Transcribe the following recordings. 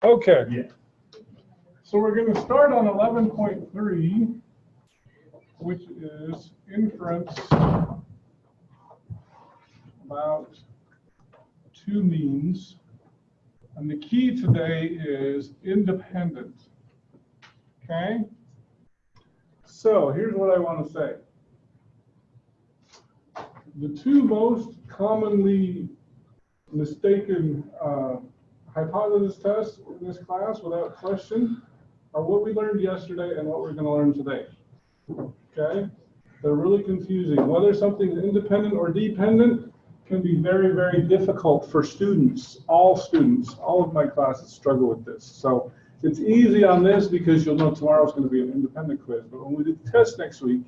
Okay. Yeah. So we're going to start on 11.3, which is inference about two means. And the key today is independent. Okay? So here's what I want to say. The two most commonly mistaken hypothesis tests in this class, without question, are what we learned yesterday and what we're going to learn today. Okay? They're really confusing. Whether something's independent or dependent can be very, very difficult for students. All of my classes struggle with this. So it's easy on this because you'll know tomorrow's going to be an independent quiz. But when we do the test next week,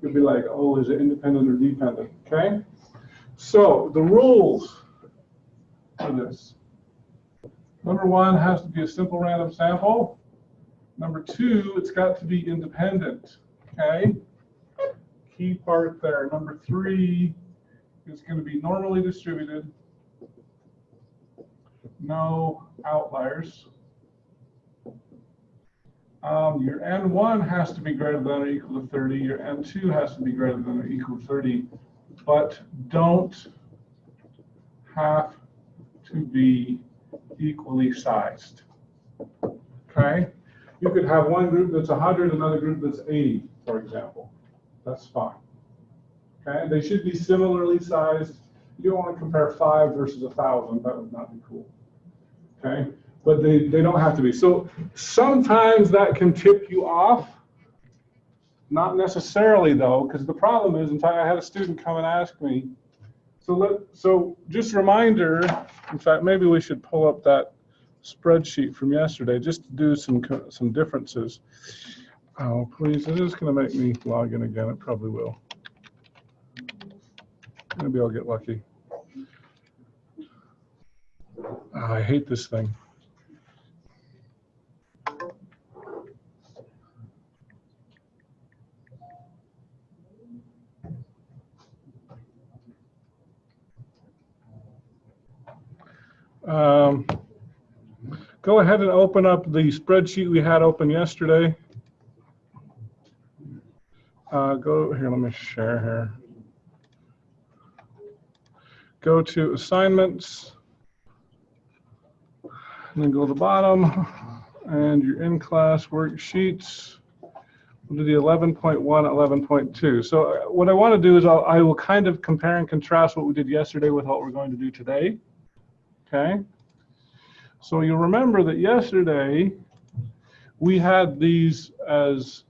you'll be like, oh, is it independent or dependent? Okay? So the rules for this. Number one has to be a simple random sample. Number two, it's got to be independent. Okay? Key part there. Number three is going to be normally distributed. No outliers. Your N1 has to be greater than or equal to 30. Your N2 has to be greater than or equal to 30. But don't have to be equally sized. Okay? You could have one group that's 100, another group that's 80, for example. That's fine. Okay? They should be similarly sized. You don't want to compare 5 versus 1,000. That would not be cool. Okay? But they don't have to be. So sometimes that can tip you off. Not necessarily, though, because the problem is, in fact, I had a student come and ask me, so just a reminder, in fact, maybe we should pull up that spreadsheet from yesterday just to do some differences. Oh, please, it is going to make me log in again. It probably will. Maybe I'll get lucky. Oh, I hate this thing. Go ahead and open up the spreadsheet we had open yesterday. Go here, let me share here. Go to assignments, and then go to the bottom, and your in-class worksheets. We'll do the 11.1, 11.2. So what I want to do is I will kind of compare and contrast what we did yesterday with what we're going to do today. Okay? So you'll remember that yesterday we had these as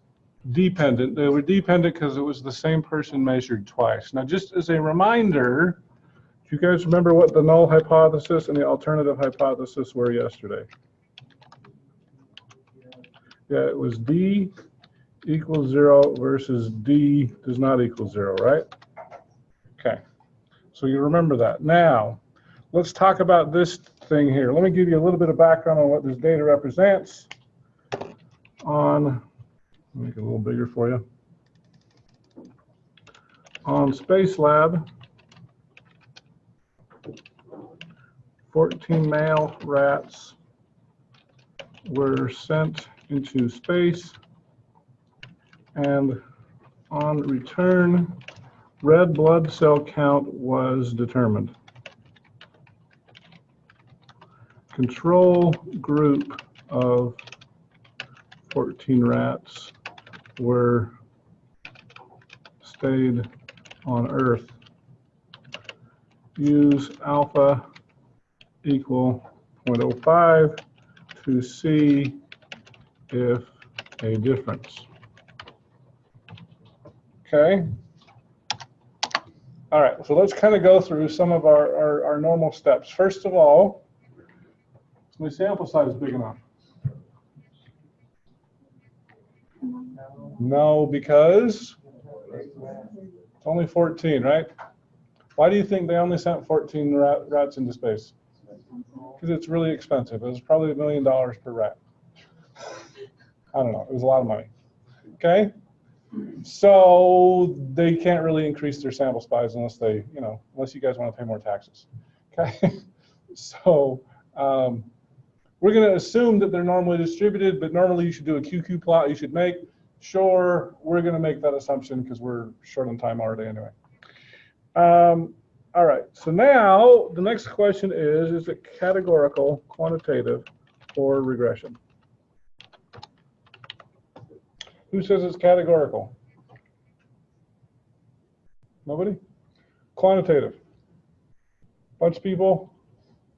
dependent. They were dependent because it was the same person measured twice. Now, just as a reminder, do you guys remember what the null hypothesis and the alternative hypothesis were yesterday? Yeah, it was D equals 0 versus D does not equal 0, right? Okay, so you remember that. Now, let's talk about this thing here. Let me give you a little bit of background on what this data represents. Make it a little bigger for you. On Space Lab, 14 male rats were sent into space, and on return, red blood cell count was determined. Control group of 14 rats stayed on Earth. Use alpha equal 0.05 to see if a difference. Okay. All right, so let's kind of go through some of our normal steps. First of all, is my sample size big enough? No, because it's only 14, right? Why do you think they only sent 14 rats into space? Because it's really expensive. It was probably $1 million per rat. I don't know. It was a lot of money. Okay? So they can't really increase their sample size unless they, unless you guys want to pay more taxes. Okay? So We're going to assume that they're normally distributed, but normally you should do a QQ plot. You should make sure we're going to make that assumption because we're short on time already anyway. All right, so now the next question is it categorical, quantitative, or regression? Who says it's categorical? Nobody? Quantitative. Bunch of people?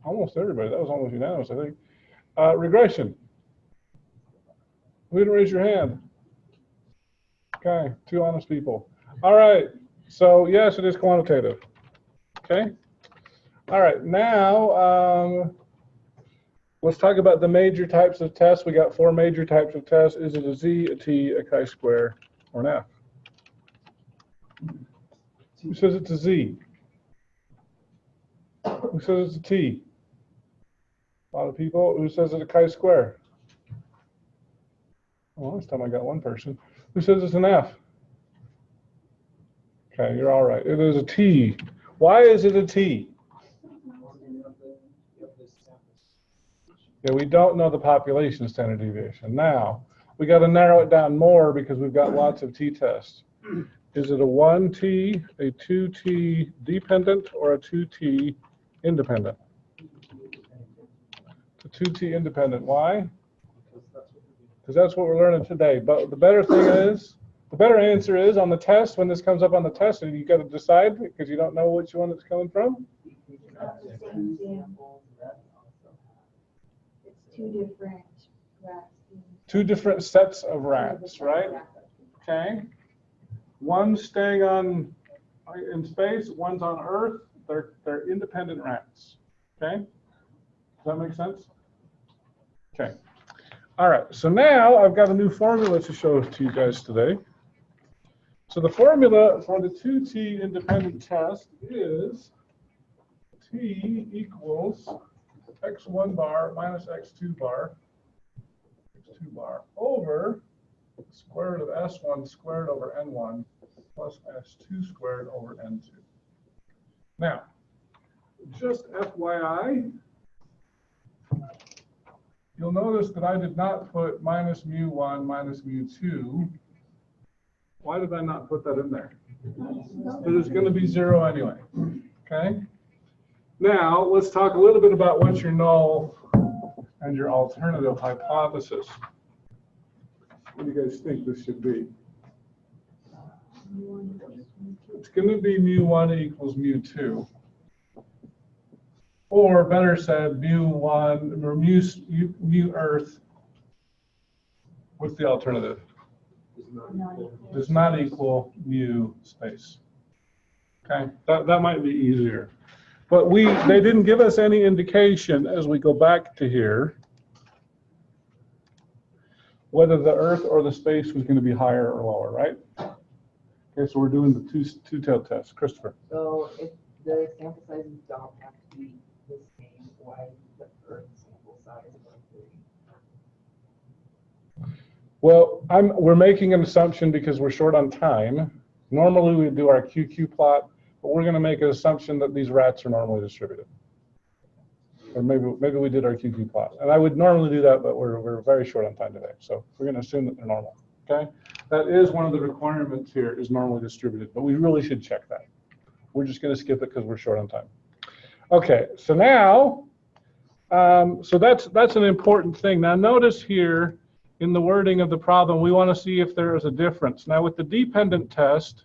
Almost everybody. That was almost unanimous, I think. Regression. Who didn't raise your hand? Okay, 2 honest people. All right, so yes, it is quantitative. Okay. All right, now let's talk about the major types of tests. We got 4 major types of tests. Is it a Z, a T, a chi-square, or an F? Who says it's a Z? Who says it's a T? A lot of people. Who says it's a chi-square? Well, this time I got one person. Who says it's an F? Okay, you're all right. It is a T. Why is it a T? Yeah, we don't know the population standard deviation. Now, we got to narrow it down more because we've got lots of t-tests. Is it a 1t, a 2t dependent, or a 2t independent? It's a 2t independent. Why? Because that's what we're learning today. But the better thing is, the better answer is on the test, when this comes up on the test, and you got to decide because you don't know which one it's coming from. Two different sets of rats, right? Okay. One's staying in space, one's on Earth. They're independent rats. Okay. Does that make sense? Okay. All right. So now I've got a new formula to show to you guys today. So the formula for the 2t independent test is t equals x1 bar minus x2 bar over the square root of s1 squared over n1 plus s2 squared over n2. Now, just FYI, you'll notice that I did not put minus mu1 minus mu2. Why did I not put that in there? Because it's going to be 0 anyway. Okay? Now, let's talk a little bit about what's your null and your alternative hypothesis. What do you guys think this should be? It's going to be mu1 equals mu2. Or better said, mu1 or mu earth. What's the alternative? Does not equal mu space. Okay, that might be easier. But they didn't give us any indication as we go back to here whether the Earth or the space was going to be higher or lower, right? Okay, so we're doing the two-tailed test. Christopher. So if the sample sizes don't have to be the same, why is the Earth sample size 1/3? Well, we're making an assumption because we're short on time. Normally we do our QQ plot, but we're going to make an assumption that these rats are normally distributed. Or maybe we did our QQ plot. And I would normally do that, but we're very short on time today. So we're going to assume that they're normal. Okay? That is one of the requirements here, is normally distributed, but we really should check that. We're just going to skip it because we're short on time. Okay, so now, so that's an important thing. Now notice here, in the wording of the problem, we want to see if there is a difference. Now with the dependent test,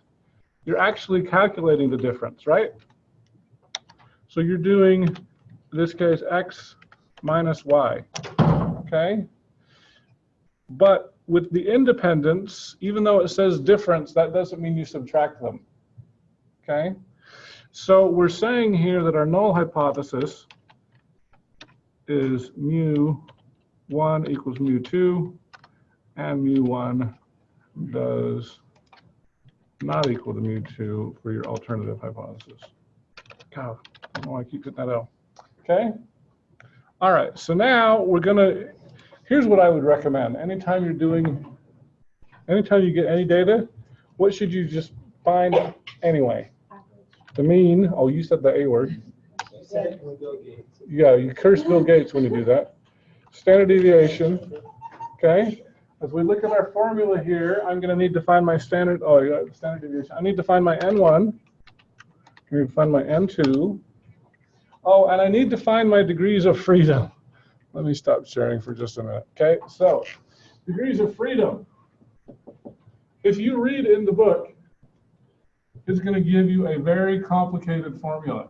you're actually calculating the difference, right? So you're doing, in this case, x minus y, okay? But with the independence, even though it says difference, that doesn't mean you subtract them, okay? So we're saying here that our null hypothesis is mu1 equals mu2, and mu1 does not equal to mu2 for your alternative hypothesis. God, I don't know why I keep getting that out. Okay? All right, so now we're gonna, here's what I would recommend. Anytime you get any data, what should you just find anyway? The mean. Oh, you said the A word. Yeah, you curse Bill Gates when you do that. standard deviation, okay? As we look at our formula here, I'm going to need to find my standard, oh, yeah, standard deviation. I need to find my N1. I need to find my N2. Oh, and I need to find my degrees of freedom. Let me stop sharing for just a minute, okay? So, degrees of freedom. If you read in the book, it's going to give you a very complicated formula.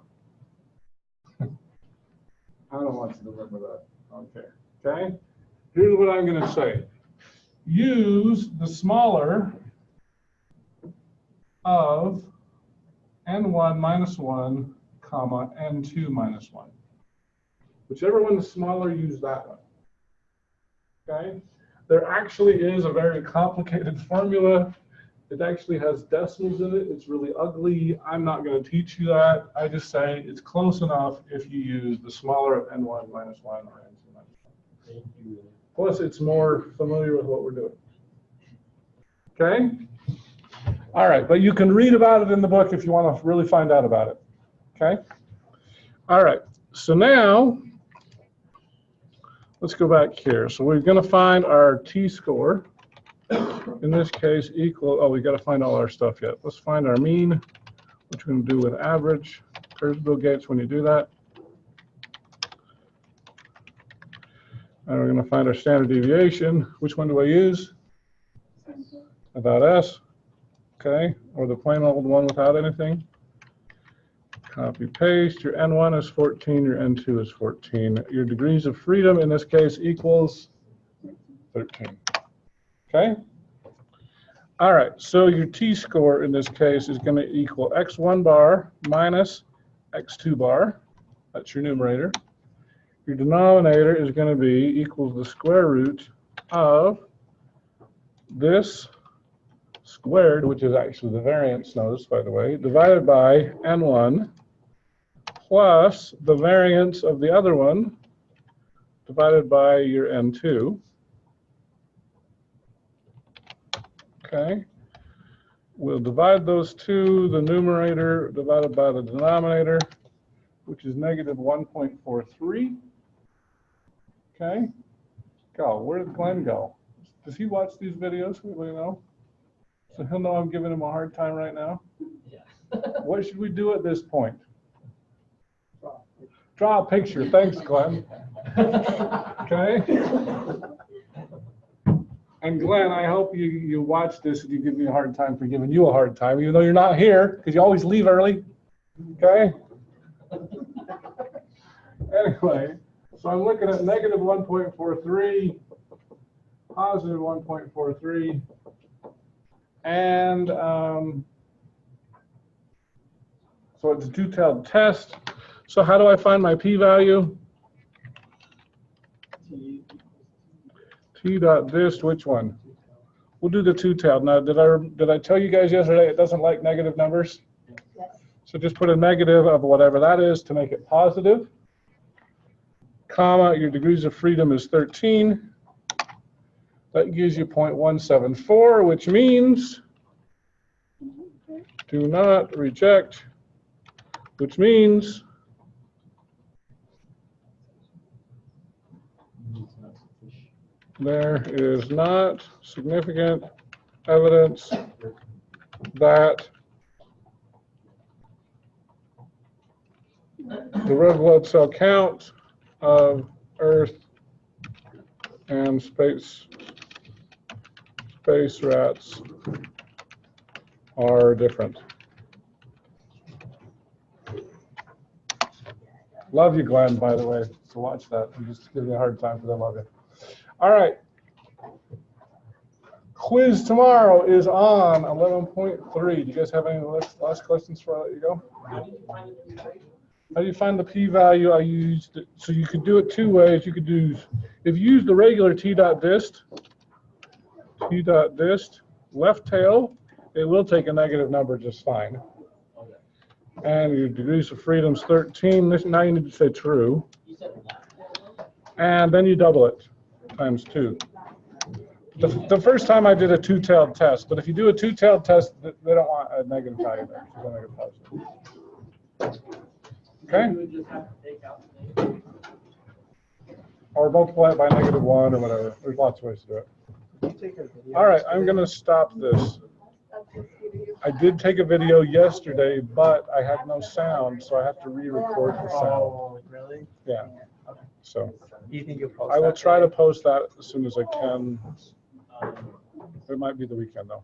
I don't want you to remember that. Okay. Okay? Here's what I'm going to say. Use the smaller of n1 minus 1, comma, n2 minus 1. Whichever one is smaller, use that one. Okay? There actually is a very complicated formula. It actually has decimals in it. It's really ugly. I'm not going to teach you that. I just say it's close enough if you use the smaller of n1 minus 1 or n2 minus 1. Thank you. Plus, it's more familiar with what we're doing. Okay? All right, but you can read about it in the book if you want to really find out about it. Okay? All right, so now, let's go back here. So we're going to find our t-score. In this case, equal, oh, we got to find all our stuff yet. Let's find our mean, which we're going to do with average. There's Bill Gates when you do that. And we're going to find our standard deviation. Which one do I use? Without S. Okay, or the plain old one without anything. Copy, paste. Your N1 is 14, your N2 is 14. Your degrees of freedom in this case equals 13. Okay? All right, so your t-score in this case is going to equal x1 bar minus x2 bar. That's your numerator. Your denominator is going to be equals the square root of this squared, which is actually the variance, notice, by the way, divided by n1 plus the variance of the other one divided by your n2. Okay. We'll divide those two, the numerator divided by the denominator, which is negative 1.43. Okay. Go. Where did Glenn go? Does he watch these videos? Anybody know? So he'll know I'm giving him a hard time right now. Yeah. What should we do at this point? Draw a picture. Thanks, Glenn. Okay. And Glenn, I hope you watch this and you give me a hard time for giving you a hard time, even though you're not here, because you always leave early. Okay? Anyway, so I'm looking at negative 1.43, positive 1.43, and so it's a two-tailed test. So how do I find my p-value? T.dist, which one? We'll do the two-tailed. Now, did I tell you guys yesterday it doesn't like negative numbers? Yes. So just put a negative of whatever that is to make it positive. Comma, your degrees of freedom is 13. That gives you 0.174, which means do not reject, which means there is not significant evidence that the red blood cell count of Earth and space rats are different. Love you, Glenn, by the way, to watch that. I'm just giving you a hard time because I love you. All right. Quiz tomorrow is on 11.3. Do you guys have any last questions before I let you go? How do you find the p-value? I used it, so you could do it two ways. You could do, if you use the regular t.dist, left tail, it will take a negative number just fine. And your degrees of freedom is 13. Now you need to say true. And then you double it times 2. The first time I did a two-tailed test, but if you do a two-tailed test, they don't want a negative value there. So negative positive. Okay? or multiply it by -1 or whatever. There's lots of ways to do it. Did you take a video? All right, I'm going to stop this. I did take a video yesterday, but I had no sound, so I have to re-record the sound. Oh, really? Yeah. Okay. So Do you think you'll post I will that try to today? post that as soon as I can. It might be the weekend though.